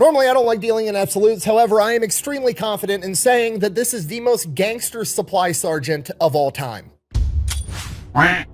Normally, I don't like dealing in absolutes. However, I am extremely confident in saying that this is the most gangster supply sergeant of all time.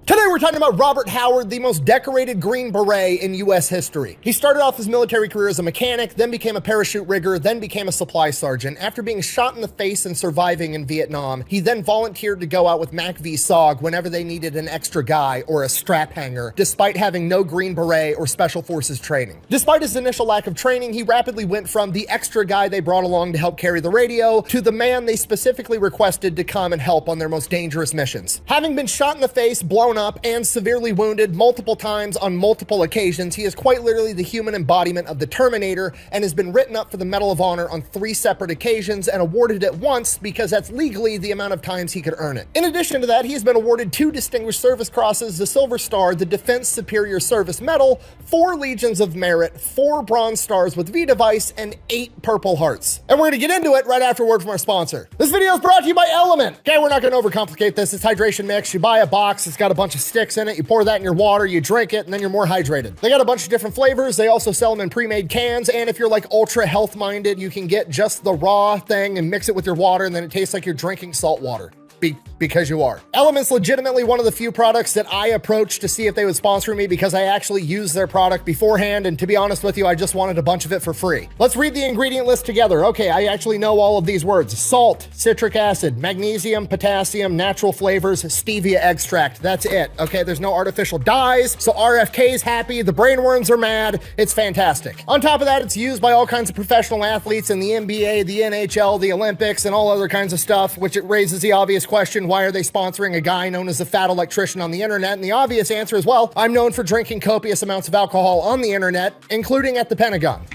Today we're talking about Robert Howard, the most decorated Green Beret in U.S. history. He started off his military career as a mechanic, then became a parachute rigger, then became a supply sergeant. After being shot in the face and surviving in Vietnam, he then volunteered to go out with Mac V SOG whenever they needed an extra guy or a strap hanger, despite having no Green Beret or Special Forces training. Despite his initial lack of training, he rapidly went from the extra guy they brought along to help carry the radio to the man they specifically requested to come and help on their most dangerous missions. Having been shot in the face, blown up, and severely wounded multiple times on multiple occasions, he is quite literally the human embodiment of the Terminator and has been written up for the Medal of Honor on 3 separate occasions and awarded it once because that's legally the amount of times he could earn it. In addition to that, he has been awarded 2 Distinguished Service Crosses, the Silver Star, the Defense Superior Service Medal, 4 Legions of Merit, 4 Bronze Stars with V device, and 8 Purple Hearts. And we're gonna get into it right after a word from our sponsor. This video is brought to you by Element. Okay, we're not gonna overcomplicate this. It's hydration mix. You buy a box, it's got a bunch of sticks in it, you pour that in your water, you drink it, and then you're more hydrated. They got a bunch of different flavors. They also sell them in pre-made cans, and if you're like ultra health minded, you can get just the raw thing and mix it with your water, and then it tastes like you're drinking salt water. Because you are. Element's legitimately one of the few products that I approached to see if they would sponsor me because I actually used their product beforehand, and to be honest with you, I just wanted a bunch of it for free. Let's read the ingredient list together. Okay, I actually know all of these words. Salt, citric acid, magnesium, potassium, natural flavors, stevia extract. That's it. Okay, there's no artificial dyes, so RFK's happy, the brainworms are mad. It's fantastic. On top of that, it's used by all kinds of professional athletes in the NBA, the NHL, the Olympics, and all other kinds of stuff, which it raises the obvious question, why are they sponsoring a guy known as the Fat Electrician on the internet? And the obvious answer is, well, I'm known for drinking copious amounts of alcohol on the internet, including at the Pentagon.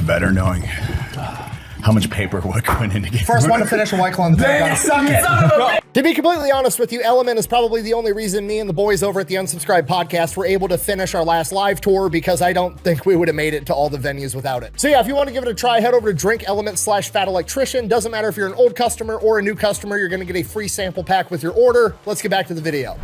Better knowing how much paperwork went into getting First one to finish a White Claw on the Pentagon. To be completely honest with you, Element is probably the only reason me and the boys over at the Unsubscribed podcast were able to finish our last live tour, because I don't think we would have made it to all the venues without it. So yeah, if you want to give it a try, head over to DrinkElement/Fat Electrician. Doesn't matter if you're an old customer or a new customer, you're going to get a free sample pack with your order. Let's get back to the video.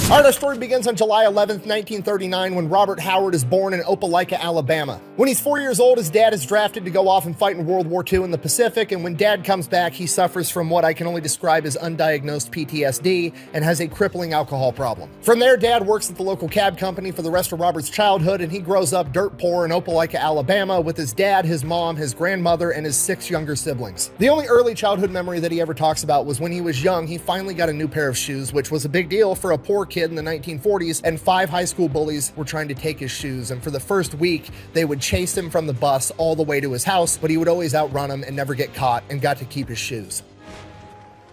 All right, our story begins on July 11th, 1939, when Robert Howard is born in Opelika, Alabama. When he's 4 years old, his dad is drafted to go off and fight in World War II in the Pacific, and when dad comes back, he suffers from what I can only describe as undiagnosed PTSD and has a crippling alcohol problem. From there, dad works at the local cab company for the rest of Robert's childhood, and he grows up dirt poor in Opelika, Alabama, with his dad, his mom, his grandmother, and his 6 younger siblings. The only early childhood memory that he ever talks about was when he was young, he finally got a new pair of shoes, which was a big deal for a poor kid in the 1940s, and 5 high school bullies were trying to take his shoes, and for the first week, they would chase him from the bus all the way to his house, but he would always outrun them and never get caught and got to keep his shoes.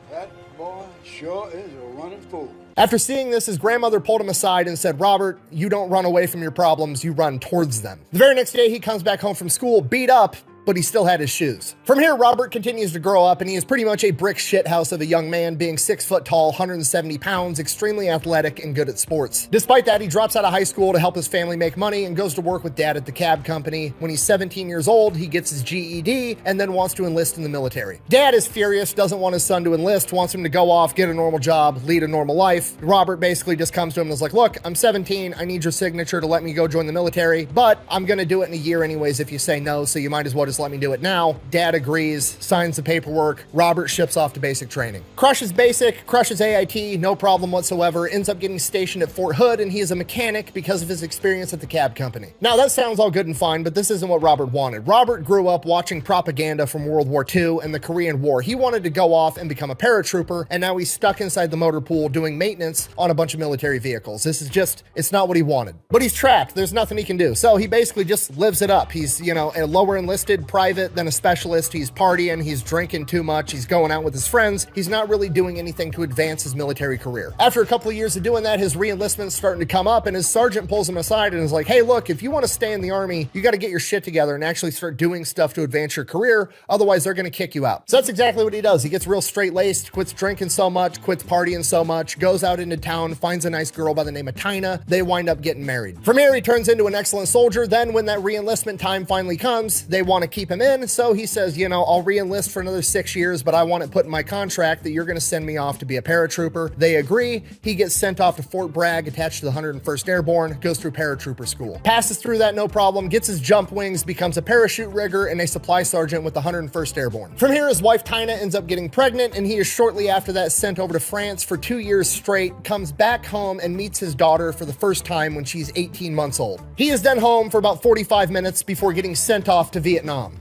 That boy sure is a running fool. After seeing this, his grandmother pulled him aside and said, "Robert, you don't run away from your problems, you run towards them." The very next day, he comes back home from school beat up, but he still had his shoes. From here, Robert continues to grow up, and he is pretty much a brick shithouse of a young man, being 6 foot tall, 170 pounds, extremely athletic, and good at sports. Despite that, he drops out of high school to help his family make money and goes to work with dad at the cab company. When he's 17 years old, he gets his GED and then wants to enlist in the military. Dad is furious, doesn't want his son to enlist, wants him to go off, get a normal job, lead a normal life. Robert basically just comes to him and is like, "Look, I'm 17, I need your signature to let me go join the military, but I'm gonna do it in a year anyways if you say no, so you might as well just let me do it now." Dad agrees, signs the paperwork. Robert ships off to basic training. Crushes basic, crushes AIT, no problem whatsoever, ends up getting stationed at Fort Hood, and he is a mechanic because of his experience at the cab company. Now that sounds all good and fine, but this isn't what Robert wanted. Robert grew up watching propaganda from World War II and the Korean War. He wanted to go off and become a paratrooper, and now he's stuck inside the motor pool doing maintenance on a bunch of military vehicles. This is just, it's not what he wanted. But he's trapped, there's nothing he can do. So he basically just lives it up. He's, you know, a lower enlisted private than a specialist. He's partying, he's drinking too much, he's going out with his friends. He's not really doing anything to advance his military career. After a couple of years of doing that, his re-enlistment's starting to come up, and his sergeant pulls him aside and is like, "Hey, look, if you want to stay in the army, you got to get your shit together and actually start doing stuff to advance your career. Otherwise, they're going to kick you out." So that's exactly what he does. He gets real straight-laced, quits drinking so much, quits partying so much, goes out into town, finds a nice girl by the name of Tina. They wind up getting married. From here, he turns into an excellent soldier. Then when that re-enlistment time finally comes, they want to keep him in, so he says, you know, I'll re-enlist for another 6 years, but I want it put in my contract that you're going to send me off to be a paratrooper. They agree. He gets sent off to Fort Bragg, attached to the 101st Airborne, goes through paratrooper school. Passes through that no problem, gets his jump wings, becomes a parachute rigger and a supply sergeant with the 101st Airborne. From here, his wife Tina ends up getting pregnant, and he is shortly after that sent over to France for 2 years straight, comes back home and meets his daughter for the first time when she's 18 months old. He is then home for about 45 minutes before getting sent off to Vietnam.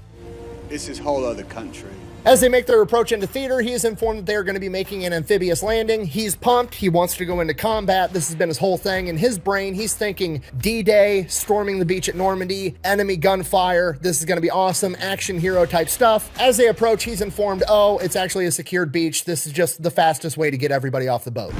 This is whole other country. As they make their approach into theater, he is informed that they are going to be making an amphibious landing. He's pumped. He wants to go into combat. This has been his whole thing. In his brain, he's thinking D-Day, storming the beach at Normandy, enemy gunfire. This is going to be awesome, action hero type stuff. As they approach, he's informed, oh, it's actually a secured beach. This is just the fastest way to get everybody off the boat.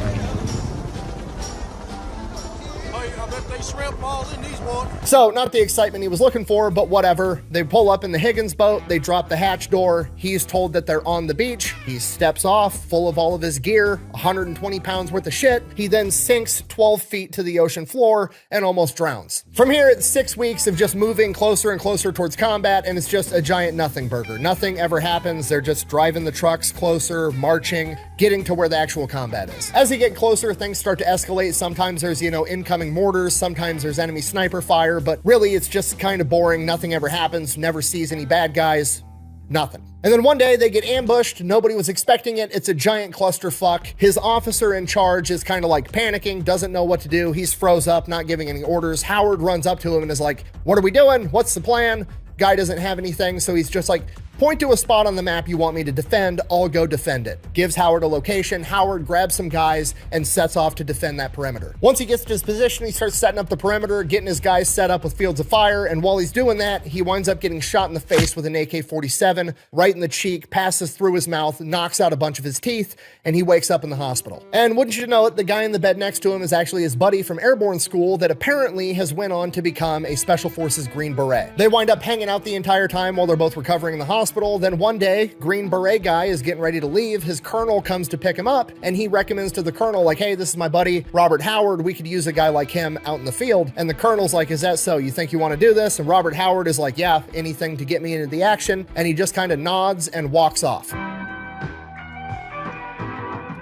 So, not the excitement he was looking for, but whatever. They pull up in the Higgins boat, they drop the hatch door, he's told that they're on the beach, he steps off, full of all of his gear, 120 pounds worth of shit. He then sinks 12 feet to the ocean floor and almost drowns. From here, it's 6 weeks of just moving closer and closer towards combat, and it's just a giant nothing burger. Nothing ever happens, they're just driving the trucks closer, marching, getting to where the actual combat is. As they get closer, things start to escalate. Sometimes there's, you know, incoming mortars, sometimes there's enemy sniper fire, but really it's just kind of boring. Nothing ever happens, never sees any bad guys, nothing. And then one day they get ambushed. Nobody was expecting it. It's a giant clusterfuck. His officer in charge is kind of like panicking, doesn't know what to do. He's froze up, not giving any orders. Howard runs up to him and is like, what are we doing? What's the plan? Guy doesn't have anything, so he's just like, point to a spot on the map you want me to defend, I'll go defend it. Gives Howard a location. Howard grabs some guys and sets off to defend that perimeter. Once he gets to his position, he starts setting up the perimeter, getting his guys set up with fields of fire, and while he's doing that, he winds up getting shot in the face with an AK-47, right in the cheek, passes through his mouth, knocks out a bunch of his teeth, and he wakes up in the hospital. And wouldn't you know it, the guy in the bed next to him is actually his buddy from airborne school that apparently has went on to become a Special Forces Green Beret. They wind up hanging out the entire time while they're both recovering in the hospital. Then one day, Green Beret guy is getting ready to leave. His colonel comes to pick him up, and he recommends to the colonel, like, hey, this is my buddy, Robert Howard. We could use a guy like him out in the field. And the colonel's like, is that so? You think you want to do this? And Robert Howard is like, yeah, anything to get me into the action. And he just kind of nods and walks off.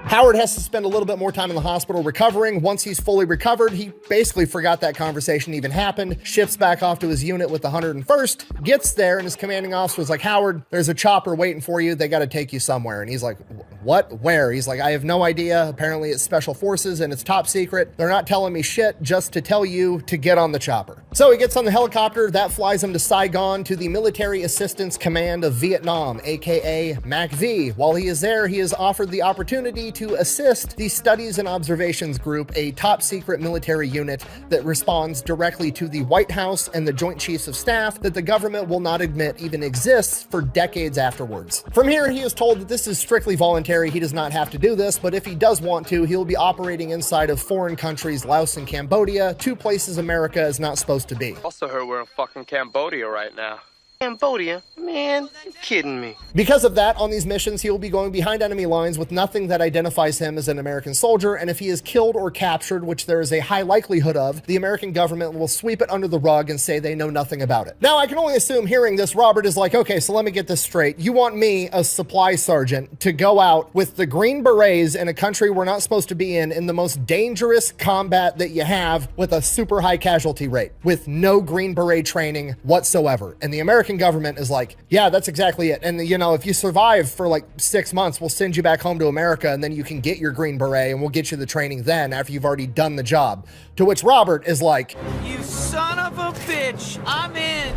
Howard has to spend a little bit more time in the hospital recovering. Once he's fully recovered, he basically forgot that conversation even happened, shifts back off to his unit with the 101st, gets there, and his commanding officer was like, Howard, there's a chopper waiting for you. They got to take you somewhere. And he's like, what? Where? He's like, I have no idea. Apparently it's Special Forces and it's top secret. They're not telling me shit, just to tell you to get on the chopper. So he gets on the helicopter. That flies him to Saigon, to the Military Assistance Command of Vietnam, aka MACV. While he is there, he is offered the opportunity to assist the Studies and Observations Group, a top secret military unit that responds directly to the White House and the Joint Chiefs of Staff that the government will not admit even exists for decades afterwards. From here, he is told that this is strictly voluntary. He does not have to do this, but if he does want to, he'll be operating inside of foreign countries, Laos and Cambodia, two places America is not supposed to be. Also heard we're in fucking Cambodia right now. Cambodia? Man, you kidding me. Because of that, on these missions, he will be going behind enemy lines with nothing that identifies him as an American soldier, and if he is killed or captured, which there is a high likelihood of, the American government will sweep it under the rug and say they know nothing about it. Now, I can only assume hearing this, Robert is like, okay, so let me get this straight. You want me, a supply sergeant, to go out with the Green Berets in a country we're not supposed to be in the most dangerous combat that you have, with a super high casualty rate, with no Green Beret training whatsoever. And the American government is like, yeah, that's exactly it. And you know, if you survive for like 6 months, we'll send you back home to America, and then you can get your Green Beret and we'll get you the training then after you've already done the job. To which Robert is like, you son of a bitch, I'm in.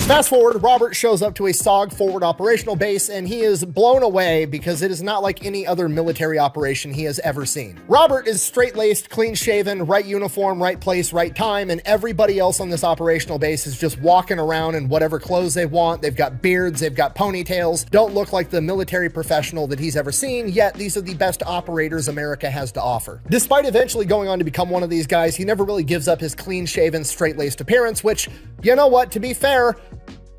Fast forward, Robert shows up to a SOG forward operational base, and he is blown away because it is not like any other military operation he has ever seen. Robert is straight-laced, clean-shaven, right uniform, right place, right time, and everybody else on this operational base is just walking around in whatever clothes they want. They've got beards, they've got ponytails, don't look like the military professional that he's ever seen, yet these are the best operators America has to offer. Despite eventually going on to become one of these guys, he never really gives up his clean-shaven, straight-laced appearance, which, you know what, to be fair,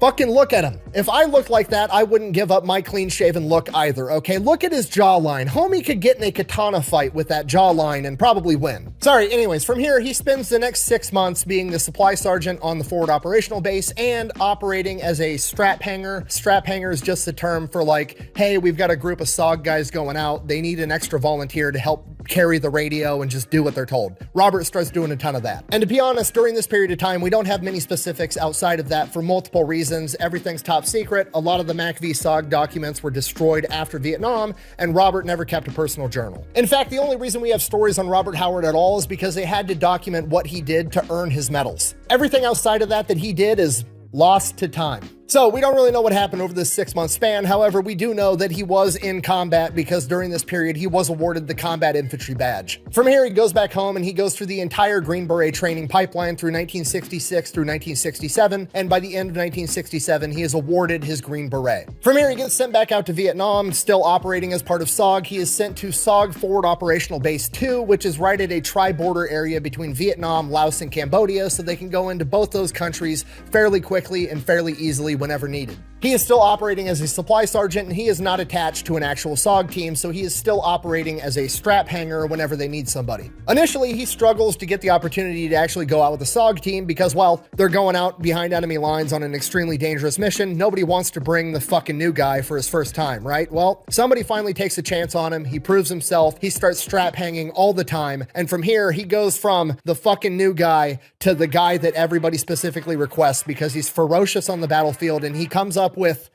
Fucking look at him. If I looked like that, I wouldn't give up my clean-shaven look either, okay? Look at his jawline. Homie could get in a katana fight with that jawline and probably win. Sorry, anyways, from here, he spends the next 6 months being the supply sergeant on the forward operational base and operating as a strap hanger. Strap hanger is just the term for like, hey, we've got a group of SOG guys going out. They need an extra volunteer to help carry the radio and just do what they're told. Robert starts doing a ton of that. And to be honest, during this period of time, we don't have many specifics outside of that for multiple reasons. Everything's top secret. A lot of the MACV SOG documents were destroyed after Vietnam, and Robert never kept a personal journal. In fact, the only reason we have stories on Robert Howard at all is because they had to document what he did to earn his medals. Everything outside of that he did is lost to time. So we don't really know what happened over this 6-month span. However, we do know that he was in combat because during this period, he was awarded the Combat Infantry Badge. From here, he goes back home and he goes through the entire Green Beret training pipeline through 1966 through 1967. And by the end of 1967, he is awarded his Green Beret. From here, he gets sent back out to Vietnam, still operating as part of SOG. He is sent to SOG Forward Operational Base 2, which is right at a tri-border area between Vietnam, Laos, and Cambodia, so they can go into both those countries fairly quickly and fairly easily whenever needed. He is still operating as a supply sergeant, and he is not attached to an actual SOG team, so he is still operating as a strap hanger whenever they need somebody. Initially, he struggles to get the opportunity to actually go out with a SOG team because, well, they're going out behind enemy lines on an extremely dangerous mission. Nobody wants to bring the fucking new guy for his first time, right? Well, somebody finally takes a chance on him. He proves himself. He starts strap hanging all the time. And from here, he goes from the fucking new guy to the guy that everybody specifically requests because he's ferocious on the battlefield and he comes up with,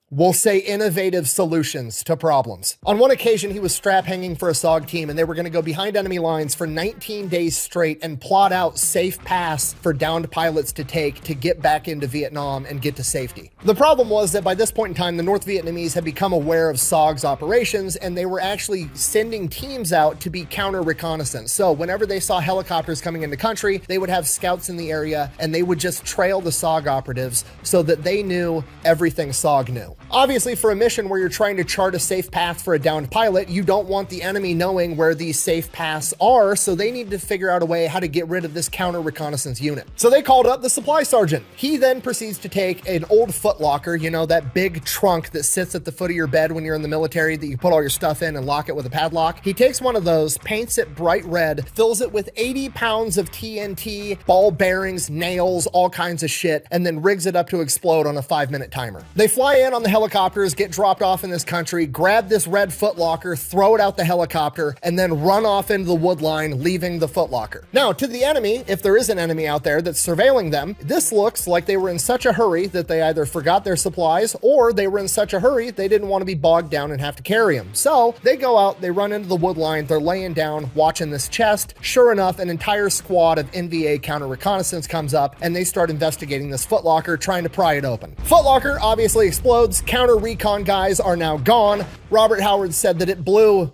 we'll say, innovative solutions to problems. On one occasion, he was strap hanging for a SOG team and they were going to go behind enemy lines for 19 days straight and plot out safe paths for downed pilots to take to get back into Vietnam and get to safety. The problem was that by this point in time, the North Vietnamese had become aware of SOG's operations and they were actually sending teams out to be counter reconnaissance. So whenever they saw helicopters coming into country, they would have scouts in the area and they would just trail the SOG operatives so that they knew everything SOG knew. Obviously, for a mission where you're trying to chart a safe path for a downed pilot, you don't want the enemy knowing where these safe paths are, so they need to figure out a way how to get rid of this counter reconnaissance unit. So they called up the supply sergeant. He then proceeds to take an old footlocker, you know, that big trunk that sits at the foot of your bed when you're in the military that you put all your stuff in and lock it with a padlock. He takes one of those, paints it bright red, fills it with 80 pounds of TNT, ball bearings, nails, all kinds of shit, and then rigs it up to explode on a 5-minute timer. They fly in on the helicopters, get dropped off in this country, grab this red footlocker, throw it out the helicopter, and then run off into the wood line, leaving the footlocker. Now, to the enemy, if there is an enemy out there that's surveilling them, this looks like they were in such a hurry that they either forgot their supplies or they were in such a hurry they didn't want to be bogged down and have to carry them. So they go out, they run into the wood line, they're laying down, watching this chest. Sure enough, an entire squad of NVA counter reconnaissance comes up and they start investigating this footlocker, trying to pry it open. Footlocker obviously explodes. Counter recon guys are now gone. Robert Howard said that it blew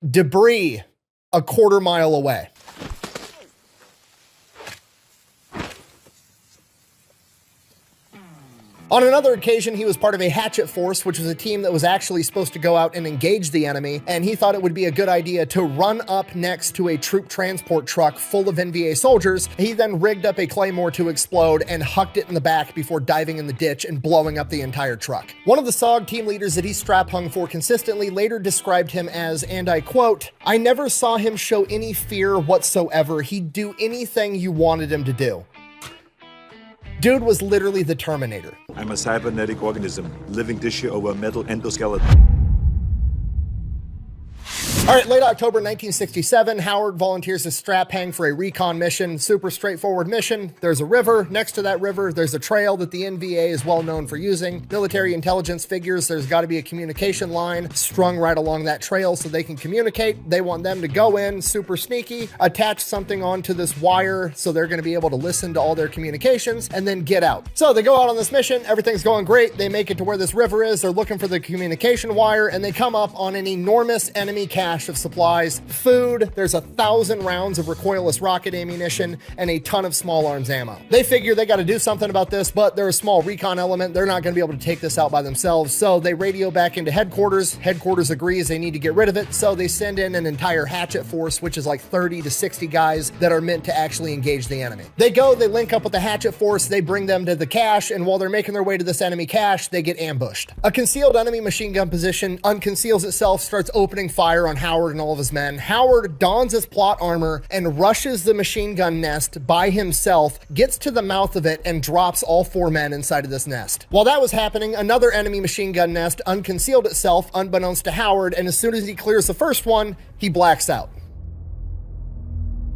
debris a quarter mile away. On another occasion, he was part of a hatchet force, which was a team that was actually supposed to go out and engage the enemy, and he thought it would be a good idea to run up next to a troop transport truck full of NVA soldiers. He then rigged up a claymore to explode and hucked it in the back before diving in the ditch and blowing up the entire truck. One of the SOG team leaders that he strap hung for consistently later described him as, and I quote, "I never saw him show any fear whatsoever. He'd do anything you wanted him to do." Dude was literally the Terminator. I'm a cybernetic organism, living tissue over a metal endoskeleton. All right, late October 1967, Howard volunteers to strap hang for a recon mission. Super straightforward mission. There's a river. Next to that river, there's a trail that the NVA is well known for using. Military intelligence figures there's got to be a communication line strung right along that trail so they can communicate. They want them to go in, super sneaky, attach something onto this wire so they're going to be able to listen to all their communications and then get out. So they go out on this mission. Everything's going great. They make it to where this river is. They're looking for the communication wire and they come up on an enormous enemy cache cache of supplies, food, there's 1,000 rounds of recoilless rocket ammunition, and a ton of small arms ammo. They figure they got to do something about this, but they're a small recon element. They're not going to be able to take this out by themselves, so they radio back into headquarters. Headquarters agrees they need to get rid of it, so they send in an entire hatchet force, which is like 30 to 60 guys that are meant to actually engage the enemy. They go, they link up with the hatchet force, they bring them to the cache, and while they're making their way to this enemy cache, they get ambushed. A concealed enemy machine gun position unconceals itself, starts opening fire on Howard and all of his men. Howard dons his plot armor and rushes the machine gun nest by himself, gets to the mouth of it, and drops all 4 men inside of this nest. While that was happening, another enemy machine gun nest unconcealed itself unbeknownst to Howard, and as soon as he clears the first one, he blacks out.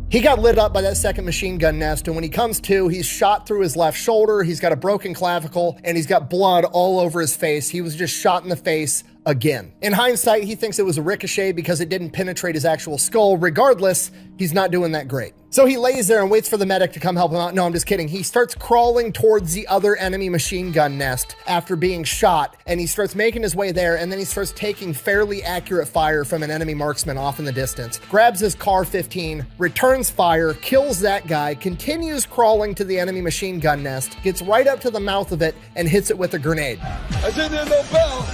He got lit up by that second machine gun nest, and when he comes to, he's shot through his left shoulder, he's got a broken clavicle, and he's got blood all over his face. He was just shot in the face again. In hindsight, he thinks it was a ricochet because it didn't penetrate his actual skull. Regardless, he's not doing that great. So he lays there and waits for the medic to come help him out. No, I'm just kidding. He starts crawling towards the other enemy machine gun nest after being shot, and he starts making his way there, and then he starts taking fairly accurate fire from an enemy marksman off in the distance, grabs his CAR-15, returns fire, kills that guy, continues crawling to the enemy machine gun nest, gets right up to the mouth of it, and hits it with a grenade.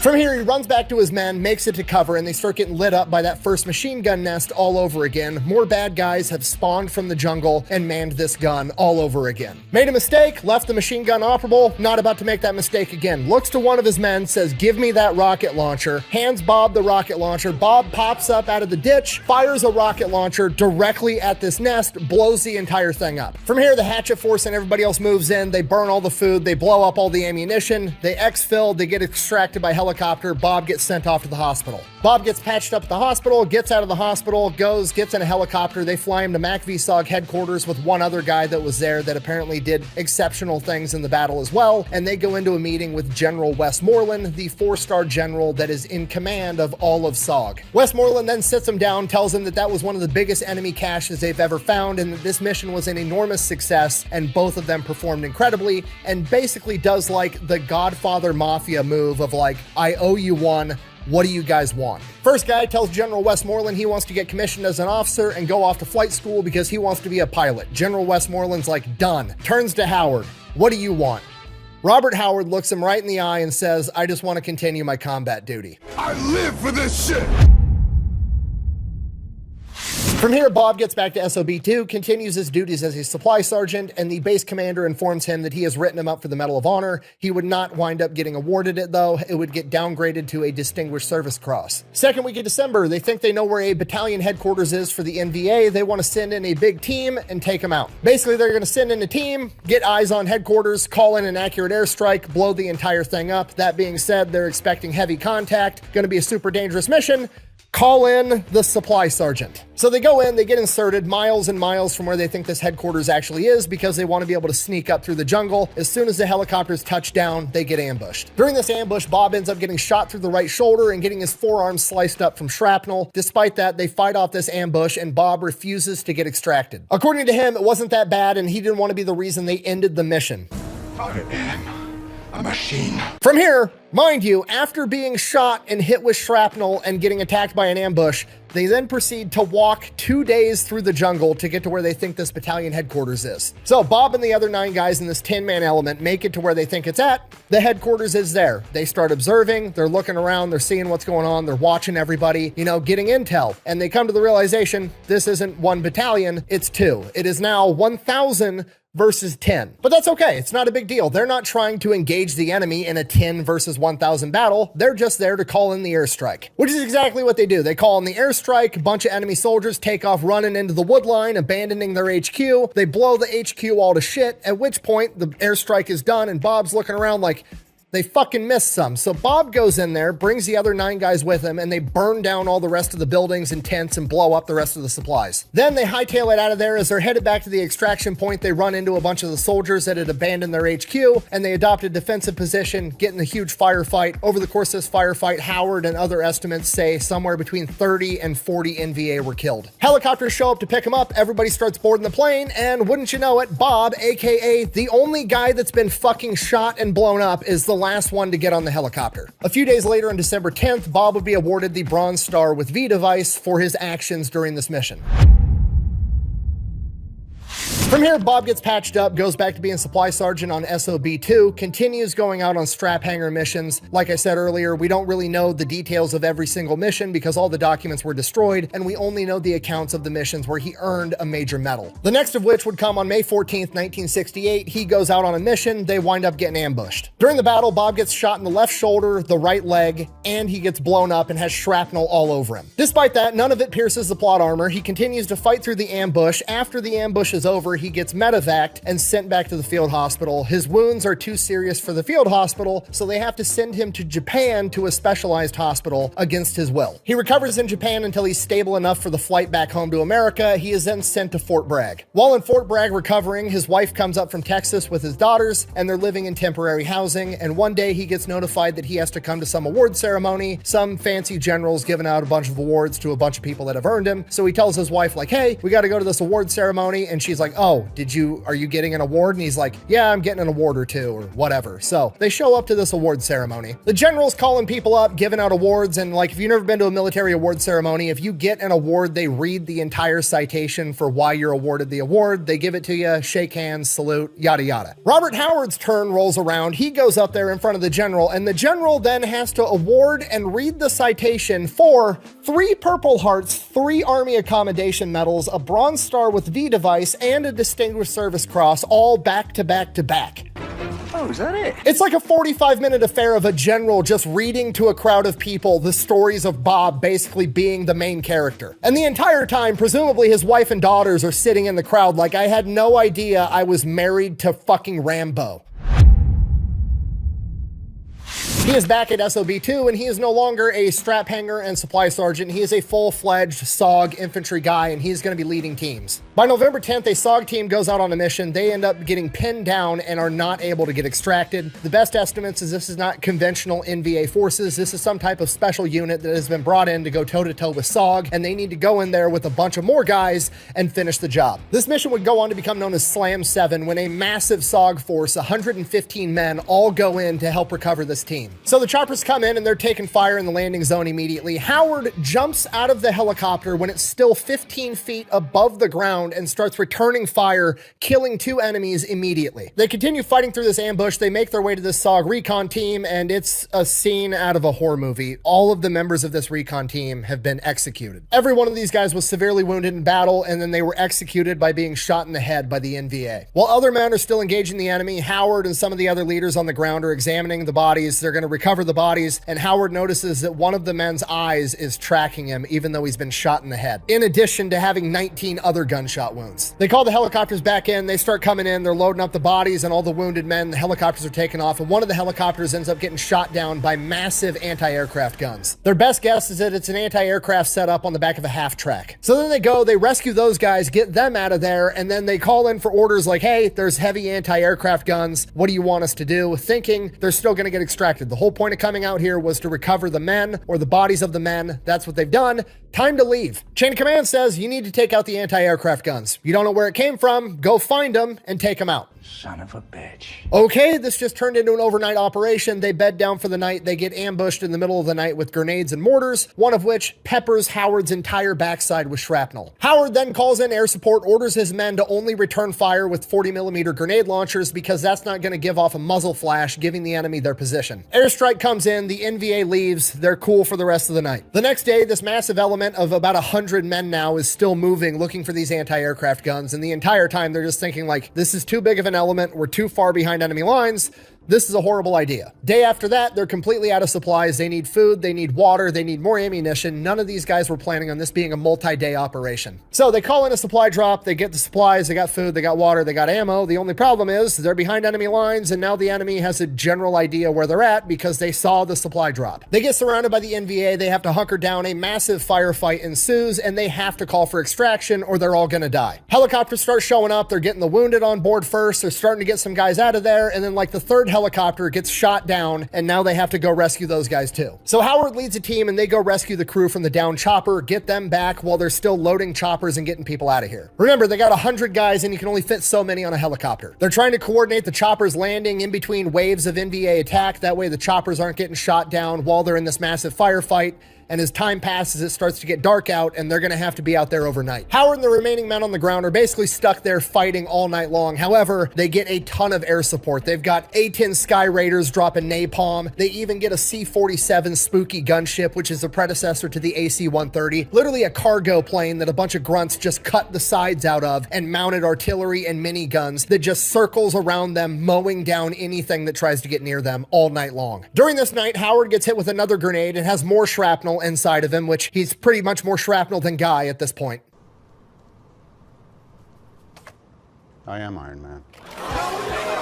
From here, he runs back to his men, makes it to cover, and they start getting lit up by that first machine gun nest all over again. More bad guys have spawned from the jungle and manned this gun all over again. Made a mistake, left the machine gun operable, not about to make that mistake again. Looks to one of his men, says, "Give me that rocket launcher." Hands Bob the rocket launcher. Bob pops up out of the ditch, fires a rocket launcher directly at this nest, blows the entire thing up. From here, the hatchet force and everybody else moves in. They burn all the food, they blow up all the ammunition, they exfil, they get extracted by helicopter. Bob gets sent off to the hospital. Bob gets patched up at the hospital, gets out of the hospital, gets in a helicopter. They fly him to MacVSOG headquarters with one other guy that was there that apparently did exceptional things in the battle as well. And they go into a meeting with General Westmoreland, the 4-star general that is in command of all of SOG. Westmoreland then sits him down, tells him that that was one of the biggest enemy caches they've ever found, and that this mission was an enormous success, and both of them performed incredibly, and basically does like the Godfather Mafia move of like, I owe you one. What do you guys want? First guy tells General Westmoreland he wants to get commissioned as an officer and go off to flight school because he wants to be a pilot. General Westmoreland's like, done. Turns to Howard. What do you want? Robert Howard looks him right in the eye and says, I just want to continue my combat duty. I live for this shit! From here, Bob gets back to SOB2, continues his duties as a supply sergeant, and the base commander informs him that he has written him up for the Medal of Honor. He would not wind up getting awarded it, though. It would get downgraded to a Distinguished Service Cross. Second week of December, they think they know where a battalion headquarters is for the NVA. They want to send in a big team and take them out. Basically, they're going to send in a team, get eyes on headquarters, call in an accurate airstrike, blow the entire thing up. That being said, they're expecting heavy contact. Going to be a super dangerous mission. Call in the supply sergeant. So they go in, they get inserted miles and miles from where they think this headquarters actually is because they want to be able to sneak up through the jungle. As soon as the helicopters touch down, they get ambushed. During this ambush, Bob ends up getting shot through the right shoulder and getting his forearm sliced up from shrapnel. Despite that, they fight off this ambush and Bob refuses to get extracted. According to him, it wasn't that bad and he didn't want to be the reason they ended the mission. I am a machine. From here, mind you, after being shot and hit with shrapnel and getting attacked by an ambush, they then proceed to walk 2 days through the jungle to get to where they think this battalion headquarters is. So Bob and the other 9 guys in this 10-man element make it to where they think it's at. The headquarters is there. They start observing, they're looking around, they're seeing what's going on, they're watching everybody, getting intel. And they come to the realization, this isn't 1 battalion, it's 2. It is now 1,000 versus 10. But that's okay, it's not a big deal. They're not trying to engage the enemy in a 10 versus 1,000 battle. They're just there to call in the airstrike, which is exactly what they do. They call in the airstrike, a bunch of enemy soldiers take off running into the wood line, abandoning their HQ. They blow the HQ all to shit, at which point the airstrike is done and Bob's looking around like, they fucking missed some. So Bob goes in there, brings the other 9 guys with him, and they burn down all the rest of the buildings and tents and blow up the rest of the supplies. Then they hightail it out of there. As they're headed back to the extraction point, they run into a bunch of the soldiers that had abandoned their HQ, and they adopt a defensive position, get in a huge firefight. Over the course of this firefight, Howard and other estimates say somewhere between 30 and 40 NVA were killed. Helicopters show up to pick them up, everybody starts boarding the plane, and wouldn't you know it, Bob, aka the only guy that's been fucking shot and blown up, is the last one to get on the helicopter. A few days later, on December 10th, Bob would be awarded the Bronze Star with V device for his actions during this mission. From here, Bob gets patched up, goes back to being supply sergeant on SOB-2, continues going out on strap hanger missions. Like I said earlier, we don't really know the details of every single mission because all the documents were destroyed, and we only know the accounts of the missions where he earned a major medal. The next of which would come on May 14th, 1968. He goes out on a mission, they wind up getting ambushed. During the battle, Bob gets shot in the left shoulder, the right leg, and he gets blown up and has shrapnel all over him. Despite that, none of it pierces the plot armor. He continues to fight through the ambush. After the ambush is over, he gets medevaced and sent back to the field hospital. His wounds are too serious for the field hospital, so they have to send him to Japan to a specialized hospital against his will. He recovers in Japan until he's stable enough for the flight back home to America. He is then sent to Fort Bragg. While in Fort Bragg recovering, his wife comes up from Texas with his daughters, and they're living in temporary housing, and one day he gets notified that he has to come to some award ceremony. Some fancy general's giving out a bunch of awards to a bunch of people that have earned him, so he tells his wife, like, hey, we got to go to this award ceremony, and she's like, oh, are you getting an award? And he's like, yeah, I'm getting an award or two or whatever. So they show up to this award ceremony. The general's calling people up, giving out awards. And like, if you've never been to a military award ceremony, if you get an award, they read the entire citation for why you're awarded the award. They give it to you, shake hands, salute, yada, yada. Robert Howard's turn rolls around. He goes up there in front of the general, and the general then has to award and read the citation for 3 Purple Hearts, 3 Army Accommodation Medals, a Bronze Star with V device, and a Distinguished Service Cross, all back to back to back. Oh, is that it? It's like a 45-minute affair of a general just reading to a crowd of people the stories of Bob basically being the main character. And the entire time, presumably his wife and daughters are sitting in the crowd like, I had no idea I was married to fucking Rambo. He is back at SOB-2, and he is no longer a strap hanger and supply sergeant. He is a full-fledged SOG infantry guy, and he's going to be leading teams. By November 10th, a SOG team goes out on a mission. They end up getting pinned down and are not able to get extracted. The best estimates is this is not conventional NVA forces. This is some type of special unit that has been brought in to go toe-to-toe with SOG, and they need to go in there with a bunch of more guys and finish the job. This mission would go on to become known as Slam 7, when a massive SOG force, 115 men, all go in to help recover this team. So the choppers come in and they're taking fire in the landing zone immediately. Howard jumps out of the helicopter when it's still 15 feet above the ground and starts returning fire, killing 2 enemies immediately. They continue fighting through this ambush. They make their way to this SOG recon team, and it's a scene out of a horror movie. All of the members of this recon team have been executed. Every one of these guys was severely wounded in battle, and then they were executed by being shot in the head by the NVA. While other men are still engaging the enemy, Howard and some of the other leaders on the ground are examining the bodies. They're going to recover the bodies, and Howard notices that one of the men's eyes is tracking him even though he's been shot in the head, in addition to having 19 other gunshot wounds. They call the helicopters back in. They start coming in. They're loading up the bodies and all the wounded men. The helicopters are taking off, and one of the helicopters ends up getting shot down by massive anti-aircraft guns. Their best guess is that it's an anti-aircraft set up on the back of a half-track. So then they go, they rescue those guys, get them out of there, and then they call in for orders like, hey, there's heavy anti-aircraft guns. What do you want us to do? Thinking they're still going to get extracted. The whole point of coming out here was to recover the men or the bodies of the men. That's what they've done. Time to leave. Chain of command says you need to take out the anti-aircraft guns. You don't know where it came from, go find them and take them out. Son of a bitch. Okay, this just turned into an overnight operation. They bed down for the night. They get ambushed in the middle of the night with grenades and mortars, one of which peppers Howard's entire backside with shrapnel. Howard then calls in air support, orders his men to only return fire with 40mm grenade launchers because that's not going to give off a muzzle flash, giving the enemy their position. Airstrike comes in, the NVA leaves, they're cool for the rest of the night. The next day, this massive element of about 100 men now is still moving, looking for these anti-aircraft guns, and the entire time they're just thinking like, this is too big of an element, we're too far behind enemy lines, this is a horrible idea. Day after that, they're completely out of supplies. They need food, they need water, they need more ammunition. None of these guys were planning on this being a multi-day operation. So they call in a supply drop, they get the supplies, they got food, they got water, they got ammo. The only problem is they're behind enemy lines, and now the enemy has a general idea where they're at because they saw the supply drop. They get surrounded by the NVA, they have to hunker down, a massive firefight ensues, and they have to call for extraction or they're all gonna die. Helicopters start showing up, they're getting the wounded on board first, they're starting to get some guys out of there, and then like the third helicopter gets shot down, and now they have to go rescue those guys too. So Howard leads a team and they go rescue the crew from the downed chopper, get them back while they're still loading choppers and getting people out of here. Remember, they got 100 guys and you can only fit so many on a helicopter. They're trying to coordinate the choppers landing in between waves of NVA attack. That way the choppers aren't getting shot down while they're in this massive firefight. And as time passes, it starts to get dark out and they're going to have to be out there overnight. Howard and the remaining men on the ground are basically stuck there fighting all night long. However, they get a ton of air support. They've got A-10 Sky Raiders dropping napalm. They even get a C-47 Spooky gunship, which is the predecessor to the AC-130. Literally a cargo plane that a bunch of grunts just cut the sides out of, and mounted artillery and miniguns that just circles around them, mowing down anything that tries to get near them all night long. During this night, Howard gets hit with another grenade and has more shrapnel inside of him, which he's pretty much more shrapnel than Guy at this point. I am Iron Man.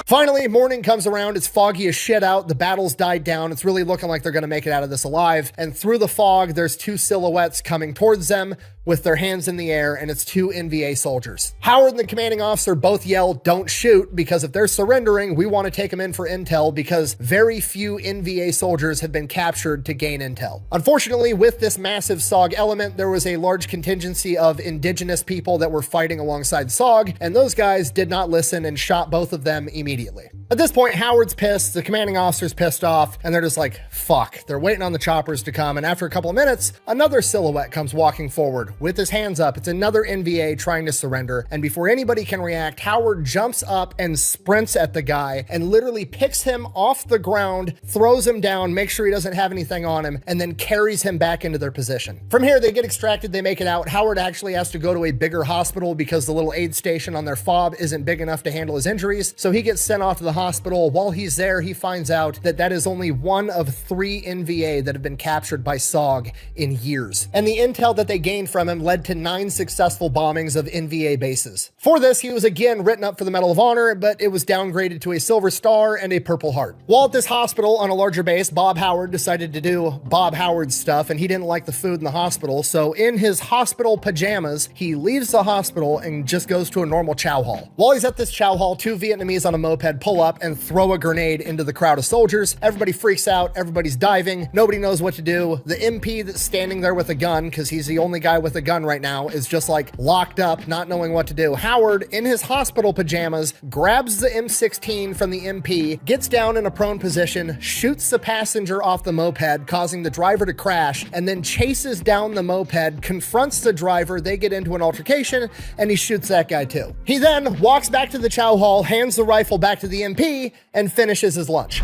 Finally, morning comes around. It's foggy as shit out. The battle's died down. It's really looking like they're going to make it out of this alive. And through the fog, there's two silhouettes coming towards them with their hands in the air, and it's two NVA soldiers. Howard and the commanding officer both yell, "Don't shoot," because if they're surrendering, we want to take them in for intel, because very few NVA soldiers have been captured to gain intel. Unfortunately, with this massive SOG element, there was a large contingency of indigenous people that were fighting alongside SOG, and those guys did not listen and shot both of them immediately. At this point, Howard's pissed, the commanding officer's pissed off, and they're just like, fuck. They're waiting on the choppers to come, and after a couple of minutes, another silhouette comes walking forward with his hands up. It's another NVA trying to surrender, and before anybody can react, Howard jumps up and sprints at the guy and literally picks him off the ground, throws him down, makes sure he doesn't have anything on him, and then carries him back into their position. From here, they get extracted, they make it out. Howard actually has to go to a bigger hospital because the little aid station on their fob isn't big enough to handle his injuries, so he gets sent off to the hospital. While he's there, he finds out that that is only one of 3 NVA that have been captured by SOG in years. And the intel that they gained from him led to 9 successful bombings of NVA bases. For this, he was again written up for the Medal of Honor, but it was downgraded to a Silver Star and a Purple Heart. While at this hospital on a larger base, Bob Howard decided to do Bob Howard stuff, and he didn't like the food in the hospital, so in his hospital pajamas, he leaves the hospital and just goes to a normal chow hall. While he's at this chow hall, 2 Vietnamese on a moped pull up and throw a grenade into the crowd of soldiers. Everybody freaks out, everybody's diving, nobody knows what to do. The MP that's standing there with a gun, because he's the only guy with a gun right now, is just like locked up, not knowing what to do. Howard, in his hospital pajamas, grabs the M16 from the MP, gets down in a prone position, shoots the passenger off the moped, causing the driver to crash, and then chases down the moped, confronts the driver, they get into an altercation, and he shoots that guy too. He then walks back to the chow hall, hands the rifle back to the MP, and finishes his lunch.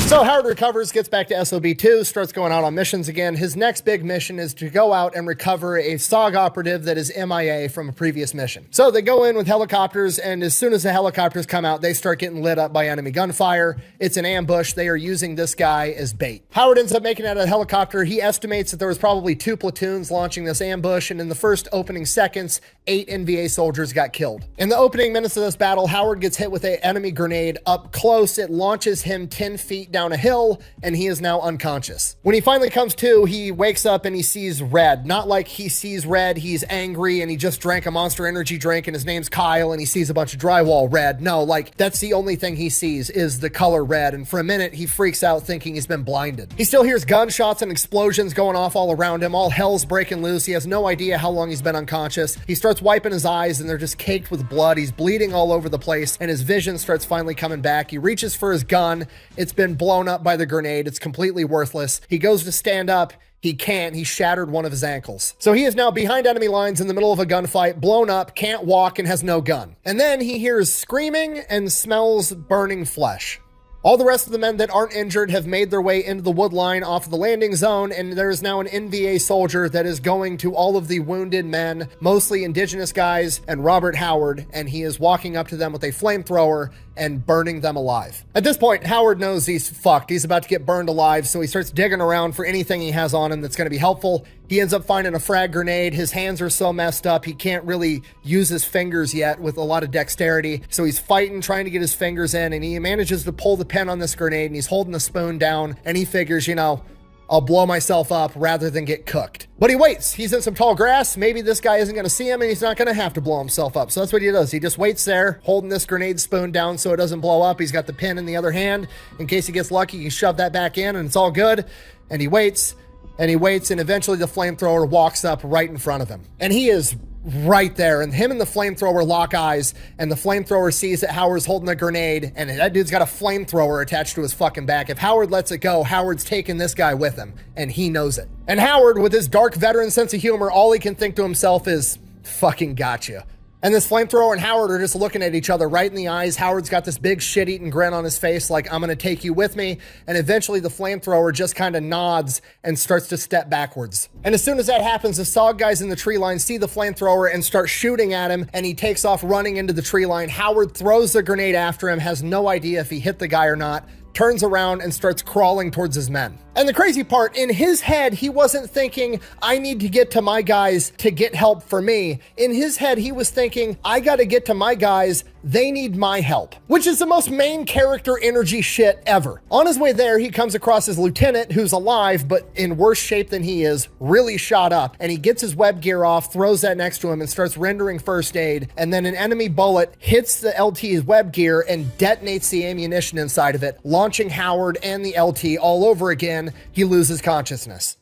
So Howard recovers, gets back to SOB2, starts going out on missions again. His next big mission is to go out and recover a SOG operative that is MIA from a previous mission. So they go in with helicopters, and as soon as the helicopters come out, they start getting lit up by enemy gunfire. It's an ambush. They are using this guy as bait. Howard ends up making it out of the helicopter. He estimates that there was probably 2 platoons launching this ambush, and in the first opening seconds, 8 NVA soldiers got killed. In the opening minutes of this battle, Howard gets hit with an enemy grenade up close. It launches him 10 feet down a hill, and he is now unconscious. When he finally comes to, he wakes up and he sees red. Not like he sees red, he's angry and he just drank a Monster Energy drink and his name's Kyle and he sees a bunch of drywall red. No, like that's the only thing he sees is the color red, and for a minute he freaks out thinking he's been blinded. He still hears gunshots and explosions going off all around him. All hell's breaking loose. He has no idea how long he's been unconscious. He starts wiping his eyes and they're just caked with blood. He's bleeding all over the place and his vision starts finally coming back. He reaches for his gun. It's been blown up by the grenade. It's completely worthless. He goes to stand up. He can't. He shattered one of his ankles. So he is now behind enemy lines in the middle of a gunfight, blown up, can't walk, and has no gun. And then he hears screaming and smells burning flesh. All the rest of the men that aren't injured have made their way into the wood line off of the landing zone, and there is now an NVA soldier that is going to all of the wounded men, mostly indigenous guys, and Robert Howard, and he is walking up to them with a flamethrower and burning them alive. At this point, Howard knows he's fucked. He's about to get burned alive, so he starts digging around for anything he has on him that's going to be helpful. He ends up finding a frag grenade. His hands are so messed up, he can't really use his fingers yet with a lot of dexterity. So he's fighting, trying to get his fingers in, and he manages to pull the pin on this grenade, and he's holding the spoon down, and he figures, you know, I'll blow myself up rather than get cooked. But he waits. He's in some tall grass. Maybe this guy isn't going to see him and he's not going to have to blow himself up. So that's what he does. He just waits there, holding this grenade spoon down so it doesn't blow up. He's got the pin in the other hand. In case he gets lucky, he can shove that back in and it's all good. And he waits and he waits, and eventually the flamethrower walks up right in front of him. And he is right there, and him and the flamethrower lock eyes, and the flamethrower sees that Howard's holding a grenade, and that dude's got a flamethrower attached to his fucking back. If Howard lets it go, Howard's taking this guy with him, and he knows it. And Howard, with his dark veteran sense of humor, all he can think to himself is, fucking gotcha. And this flamethrower and Howard are just looking at each other right in the eyes. Howard's got this big shit-eating grin on his face like, I'm gonna take you with me. And eventually the flamethrower just kind of nods and starts to step backwards. And as soon as that happens, the SOG guys in the tree line see the flamethrower and start shooting at him, and he takes off running into the tree line. Howard throws the grenade after him, has no idea if he hit the guy or not, turns around and starts crawling towards his men. And the crazy part, in his head, he wasn't thinking, I need to get to my guys to get help for me. In his head, he was thinking, I gotta get to my guys, they need my help. Which is the most main character energy shit ever. On his way there, he comes across his lieutenant, who's alive, but in worse shape than he is, really shot up. And he gets his web gear off, throws that next to him, and starts rendering first aid. And then an enemy bullet hits the LT's web gear and detonates the ammunition inside of it, launching Howard and the LT all over again. He loses consciousness.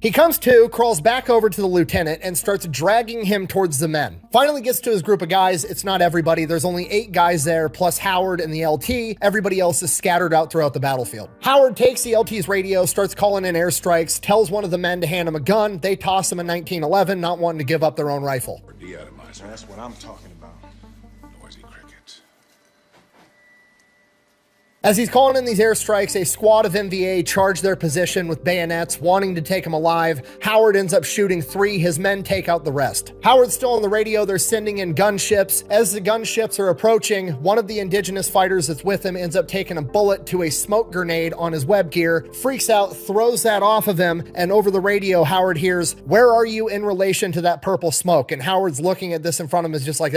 He comes to, crawls back over to the lieutenant, and starts dragging him towards the men. Finally gets to his group of guys. It's not everybody. There's only 8 guys there, plus Howard and the LT. Everybody else is scattered out throughout the battlefield. Howard takes the LT's radio, starts calling in airstrikes, tells one of the men to hand him a gun. They toss him a 1911, not wanting to give up their own rifle. De-atomizer. That's what I'm talking about. Noisy cricket. As he's calling in these airstrikes, a squad of MVA charge their position with bayonets, wanting to take him alive. Howard ends up shooting 3. His men take out the rest. Howard's still on the radio. They're sending in gunships. As the gunships are approaching, one of the indigenous fighters that's with him ends up taking a bullet to a smoke grenade on his web gear, freaks out, throws that off of him, and over the radio, Howard hears, "Where are you in relation to that purple smoke?" And Howard's looking at this in front of him, is just like,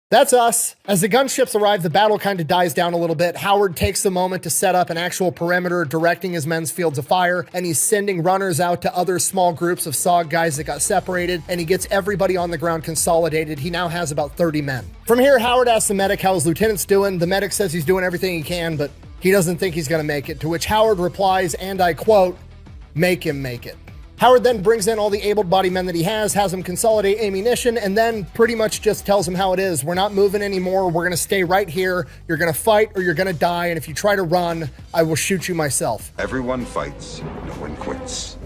That's us. As the gunships arrive, the battle kind of dies down a little bit. Howard takes a moment to set up an actual perimeter, directing his men's fields of fire, and he's sending runners out to other small groups of SOG guys that got separated, and he gets everybody on the ground consolidated. He now has about 30 men. From here, Howard asks the medic how his lieutenant's doing. The medic says he's doing everything he can, but he doesn't think he's gonna make it, to which Howard replies, and I quote, "Make him make it." Howard then brings in all the able-bodied men that he has them consolidate ammunition, and then pretty much just tells them how it is. We're not moving anymore. We're going to stay right here. You're going to fight or you're going to die, and if you try to run, I will shoot you myself. Everyone fights, no one quits.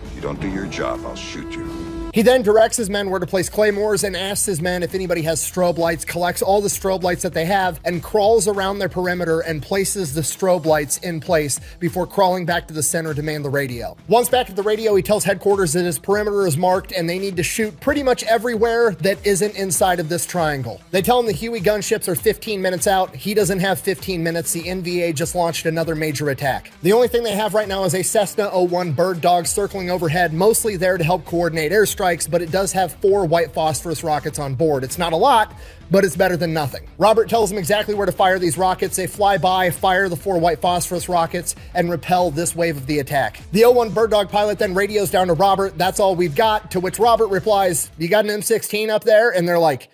If you don't do your job, I'll shoot you. He then directs his men where to place claymores and asks his men if anybody has strobe lights, collects all the strobe lights that they have, and crawls around their perimeter and places the strobe lights in place before crawling back to the center to man the radio. Once back at the radio, he tells headquarters that his perimeter is marked and they need to shoot pretty much everywhere that isn't inside of this triangle. They tell him the Huey gunships are 15 minutes out. He doesn't have 15 minutes. The NVA just launched another major attack. The only thing they have right now is a Cessna 01 Bird Dog circling overhead, mostly there to help coordinate airstrikes, but it does have 4 white phosphorus rockets on board. It's not a lot, but it's better than nothing. Robert tells them exactly where to fire these rockets. They fly by, fire the 4 white phosphorus rockets, and repel this wave of the attack. The 01 Bird Dog pilot then radios down to Robert, "That's all we've got," to which Robert replies, "You got an M16 up there?" And they're like,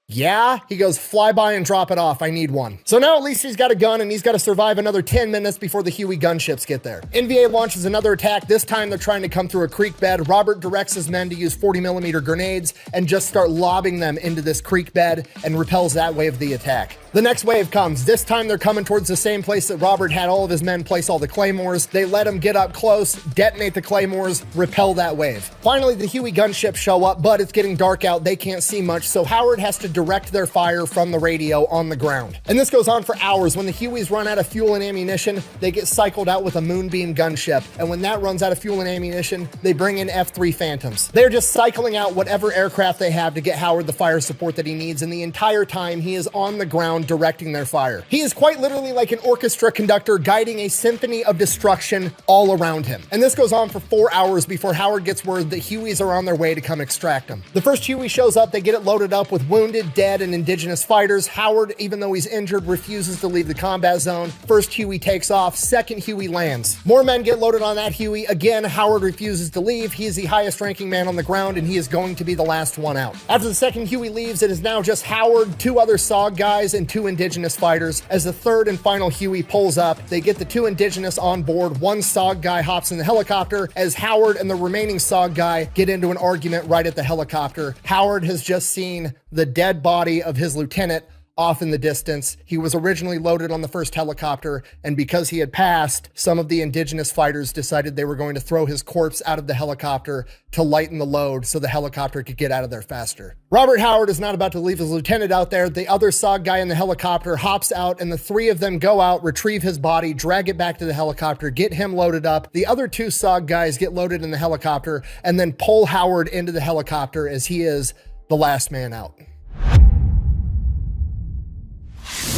"Yeah." He goes, "Fly by and drop it off. I need one." So now at least he's got a gun and he's got to survive another 10 minutes before the Huey gunships get there. NVA launches another attack. This time they're trying to come through a creek bed. Robert directs his men to use 40mm grenades and just start lobbing them into this creek bed and repels that wave of the attack. The next wave comes. This time they're coming towards the same place that Robert had all of his men place all the claymores. They let him get up close, detonate the claymores, repel that wave. Finally, the Huey gunships show up, but it's getting dark out. They can't see much, so Howard has to direct their fire from the radio on the ground. And this goes on for hours. When the Hueys run out of fuel and ammunition, they get cycled out with a Moonbeam gunship. And when that runs out of fuel and ammunition, they bring in F-3 Phantoms. They're just cycling out whatever aircraft they have to get Howard the fire support that he needs. And the entire time he is on the ground background directing their fire. He is quite literally like an orchestra conductor guiding a symphony of destruction all around him. And this goes on for 4 hours before Howard gets word that Hueys are on their way to come extract him. The first Huey shows up, they get it loaded up with wounded, dead, and indigenous fighters. Howard, even though he's injured, refuses to leave the combat zone. First Huey takes off, second Huey lands. More men get loaded on that Huey. Again, Howard refuses to leave. He is the highest ranking man on the ground, and he is going to be the last one out. After the second Huey leaves, it is now just Howard, 2 other SOG guys, and 2 indigenous fighters. As the third and final Huey pulls up, they get the 2 indigenous on board. 1 SOG guy hops in the helicopter as Howard and the remaining SOG guy get into an argument right at the helicopter. Howard has just seen the dead body of his lieutenant off in the distance. He was originally loaded on the first helicopter, and because he had passed, some of the indigenous fighters decided they were going to throw his corpse out of the helicopter to lighten the load so the helicopter could get out of there faster. Robert Howard is not about to leave his lieutenant out there. The other SOG guy in the helicopter hops out, and the 3 of them go out, retrieve his body, drag it back to the helicopter, get him loaded up. The other 2 SOG guys get loaded in the helicopter and then pull Howard into the helicopter as he is the last man out.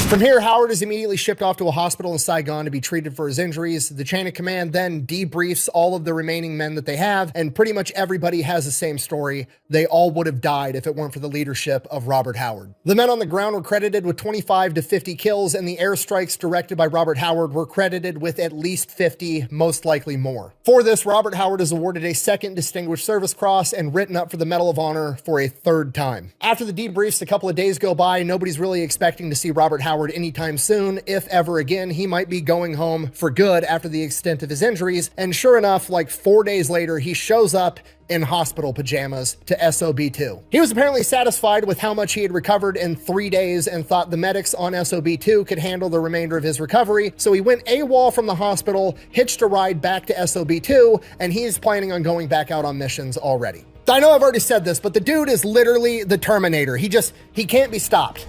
From here, Howard is immediately shipped off to a hospital in Saigon to be treated for his injuries. The chain of command then debriefs all of the remaining men that they have, and pretty much everybody has the same story. They all would have died if it weren't for the leadership of Robert Howard. The men on the ground were credited with 25 to 50 kills, and the airstrikes directed by Robert Howard were credited with at least 50, most likely more. For this, Robert Howard is awarded a 2nd Distinguished Service Cross and written up for the Medal of Honor for a 3rd time. After the debriefs, a couple of days go by. Nobody's really expecting to see Robert Howard anytime soon. If ever again, he might be going home for good after the extent of his injuries. And sure enough, like 4 days later, he shows up in hospital pajamas to SOB2. He was apparently satisfied with how much he had recovered in 3 days and thought the medics on SOB2 could handle the remainder of his recovery. So he went AWOL from the hospital, hitched a ride back to SOB2, and he's planning on going back out on missions already. I know I've already said this, but the dude is literally the Terminator. He can't be stopped.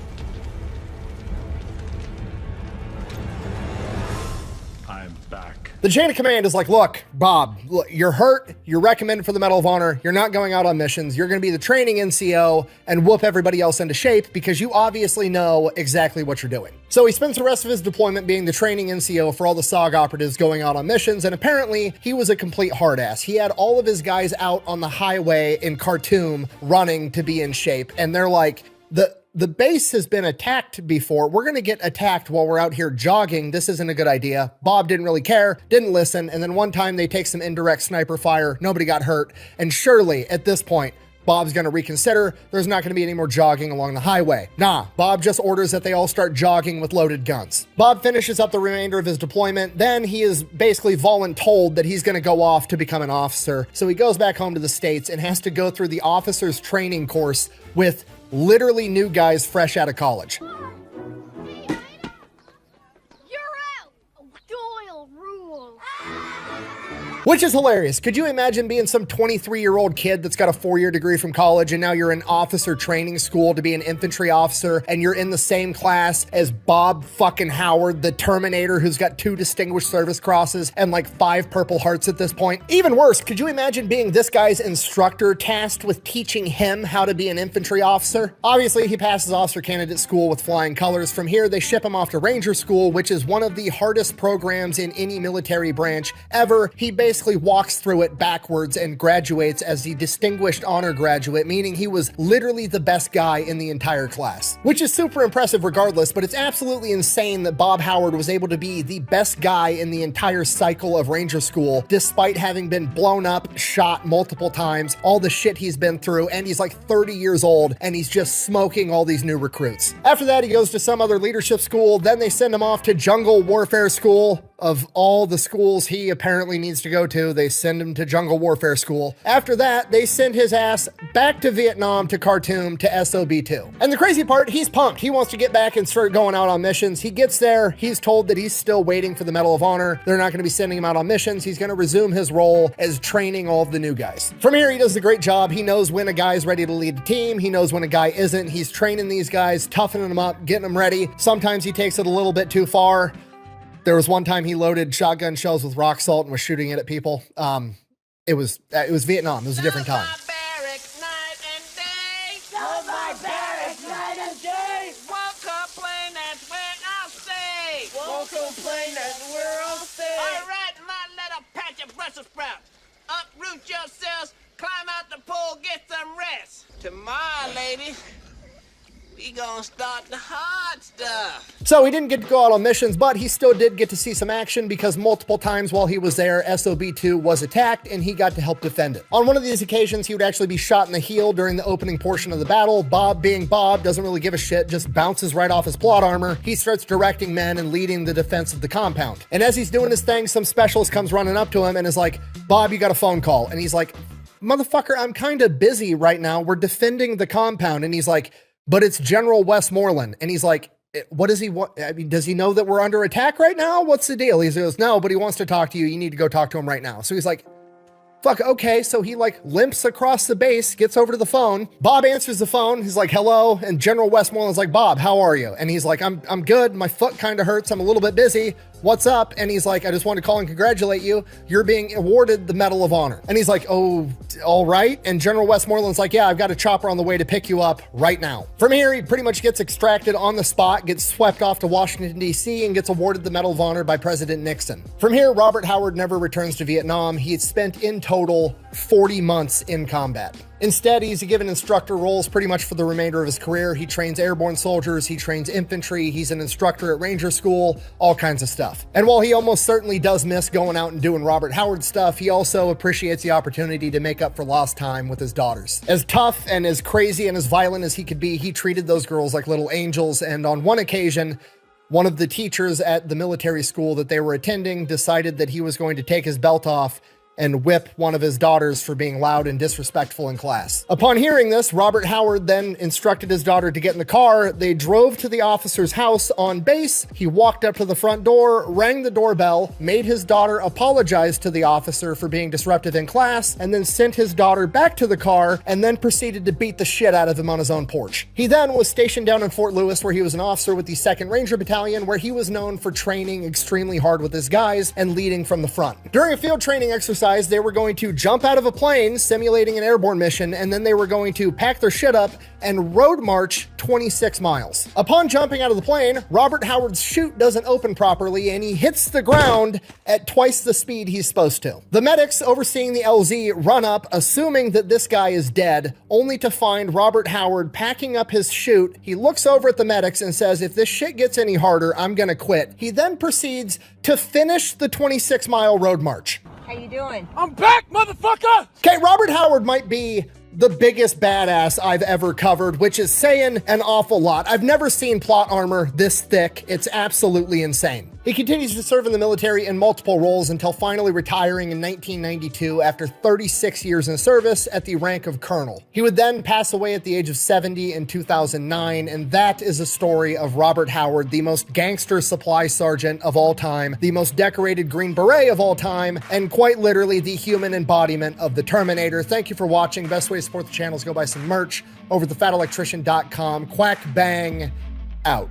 The chain of command is like, look, Bob, you're hurt. You're recommended for the Medal of Honor. You're not going out on missions. You're going to be the training NCO and whoop everybody else into shape because you obviously know exactly what you're doing. So he spends the rest of his deployment being the training NCO for all the SOG operatives going out on missions, and apparently he was a complete hard ass. He had all of his guys out on the highway in Khartoum running to be in shape, and they're like, the base has been attacked before. We're going to get attacked while we're out here jogging. This isn't a good idea. Bob didn't really care, didn't listen. And then one time they take some indirect sniper fire. Nobody got hurt. And surely at this point, Bob's going to reconsider. There's not going to be any more jogging along the highway. Nah, Bob just orders that they all start jogging with loaded guns. Bob finishes up the remainder of his deployment. Then he is basically voluntold that he's going to go off to become an officer. So he goes back home to the States and has to go through the officer's training course with literally new guys fresh out of college. You're out! Doyle rules! Which is hilarious. Could you imagine being some 23-year-old kid that's got a 4-year degree from college and now you're in officer training school to be an infantry officer and you're in the same class as Bob fucking Howard, the Terminator, who's got 2 Distinguished Service Crosses and like 5 Purple Hearts at this point? Even worse, could you imagine being this guy's instructor tasked with teaching him how to be an infantry officer? Obviously, he passes officer candidate school with flying colors. From here, they ship him off to Ranger School, which is one of the hardest programs in any military branch ever. He basically walks through it backwards and graduates as the Distinguished Honor Graduate, meaning he was literally the best guy in the entire class, which is super impressive regardless, but it's absolutely insane that Bob Howard was able to be the best guy in the entire cycle of Ranger School, despite having been blown up, shot multiple times, all the shit he's been through, and he's like 30 years old, and he's just smoking all these new recruits. After that, he goes to some other leadership school, then they send him off to Jungle Warfare School. Of all the schools he apparently needs to go to, they send him to Jungle Warfare School. After that, they send his ass back to Vietnam, to Khartoum, to SOB2. And the crazy part, he's pumped. He wants to get back and start going out on missions. He gets there, he's told that he's still waiting for the Medal of Honor. They're not going to be sending him out on missions. He's going to resume his role as training all of the new guys. From here, he does a great job. He knows when a guy's ready to lead a team. He knows when a guy isn't. He's training these guys, toughening them up, getting them ready. Sometimes he takes it a little bit too far. There was one time he loaded shotgun shells with rock salt and was shooting it at people. It was Vietnam. It was a different time. Tomorrow, lady, we gonna start the hard stuff. So he didn't get to go out on missions, but he still did get to see some action because multiple times while he was there, SOB-2 was attacked and he got to help defend it. On one of these occasions, he would actually be shot in the heel during the opening portion of the battle. Bob, being Bob, doesn't really give a shit, just bounces right off his plot armor. He starts directing men and leading the defense of the compound. And as he's doing his thing, some specialist comes running up to him and is like, Bob, you got a phone call. And he's like, motherfucker, I'm kind of busy right now. We're defending the compound. And he's like, but it's General Westmoreland. And he's like, what does he want? I mean, does he know that we're under attack right now? What's the deal? He goes, no, but he wants to talk to you. You need to go talk to him right now. So he's like, fuck, okay. So he like limps across the base, gets over to the phone. Bob answers the phone. He's like, hello. And General Westmoreland's like, Bob, how are you? And he's like, I'm good. My foot kind of hurts. I'm a little bit busy. What's up? And he's like, I just wanted to call and congratulate you. You're being awarded the Medal of Honor. And he's like, oh, all right. And General Westmoreland's like, yeah, I've got a chopper on the way to pick you up right now. From here, he pretty much gets extracted on the spot, gets swept off to Washington, D.C., and gets awarded the Medal of Honor by President Nixon. From here, Robert Howard never returns to Vietnam. He had spent in total 40 months in combat. Instead, he's given instructor roles pretty much for the remainder of his career. He trains airborne soldiers, he trains infantry, he's an instructor at Ranger School, all kinds of stuff. And while he almost certainly does miss going out and doing Robert Howard stuff, he also appreciates the opportunity to make up for lost time with his daughters. As tough and as crazy and as violent as he could be, he treated those girls like little angels. And on one occasion, one of the teachers at the military school that they were attending decided that he was going to take his belt off and whip one of his daughters for being loud and disrespectful in class. Upon hearing this, Robert Howard then instructed his daughter to get in the car. They drove to the officer's house on base. He walked up to the front door, rang the doorbell, made his daughter apologize to the officer for being disruptive in class, and then sent his daughter back to the car and then proceeded to beat the shit out of him on his own porch. He then was stationed down in Fort Lewis, where he was an officer with the 2nd Ranger Battalion, where he was known for training extremely hard with his guys and leading from the front. During a field training exercise, they were going to jump out of a plane, simulating an airborne mission, and then they were going to pack their shit up and road march 26 miles. Upon jumping out of the plane, Robert Howard's chute doesn't open properly, and he hits the ground at twice the speed he's supposed to. The medics overseeing the LZ run up, assuming that this guy is dead, only to find Robert Howard packing up his chute. He looks over at the medics and says, if this shit gets any harder, I'm gonna quit. He then proceeds to finish the 26-mile road march. How you doing? I'm back, motherfucker! Okay, Robert Howard might be the biggest badass I've ever covered, which is saying an awful lot. I've never seen plot armor this thick. It's absolutely insane. He continues to serve in the military in multiple roles until finally retiring in 1992 after 36 years in service at the rank of colonel. He would then pass away at the age of 70 in 2009, and that is a story of Robert Howard, the most gangster supply sergeant of all time, the most decorated Green Beret of all time, and quite literally the human embodiment of the Terminator. Thank you for watching. Best way to support the channel is go buy some merch over at thefatelectrician.com. Quack bang out.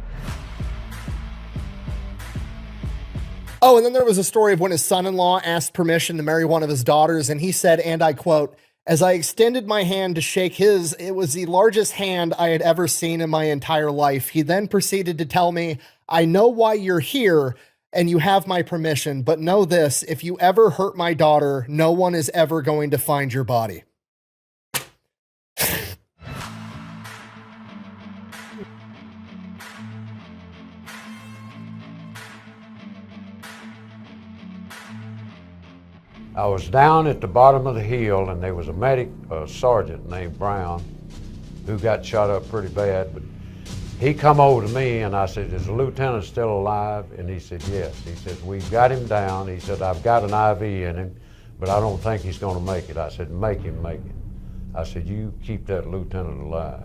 Oh, and then there was a story of when his son-in-law asked permission to marry one of his daughters, and he said, and I quote, as I extended my hand to shake his, it was the largest hand I had ever seen in my entire life. He then proceeded to tell me, I know why you're here, and you have my permission, but know this, if you ever hurt my daughter, no one is ever going to find your body. I was down at the bottom of the hill, and there was a medic, a sergeant named Brown, who got shot up pretty bad. But he come over to me, and I said, is the lieutenant still alive? And he said, yes. He said, we've got him down. He said, I've got an IV in him, but I don't think he's going to make it. I said, make him make it. I said, you keep that lieutenant alive.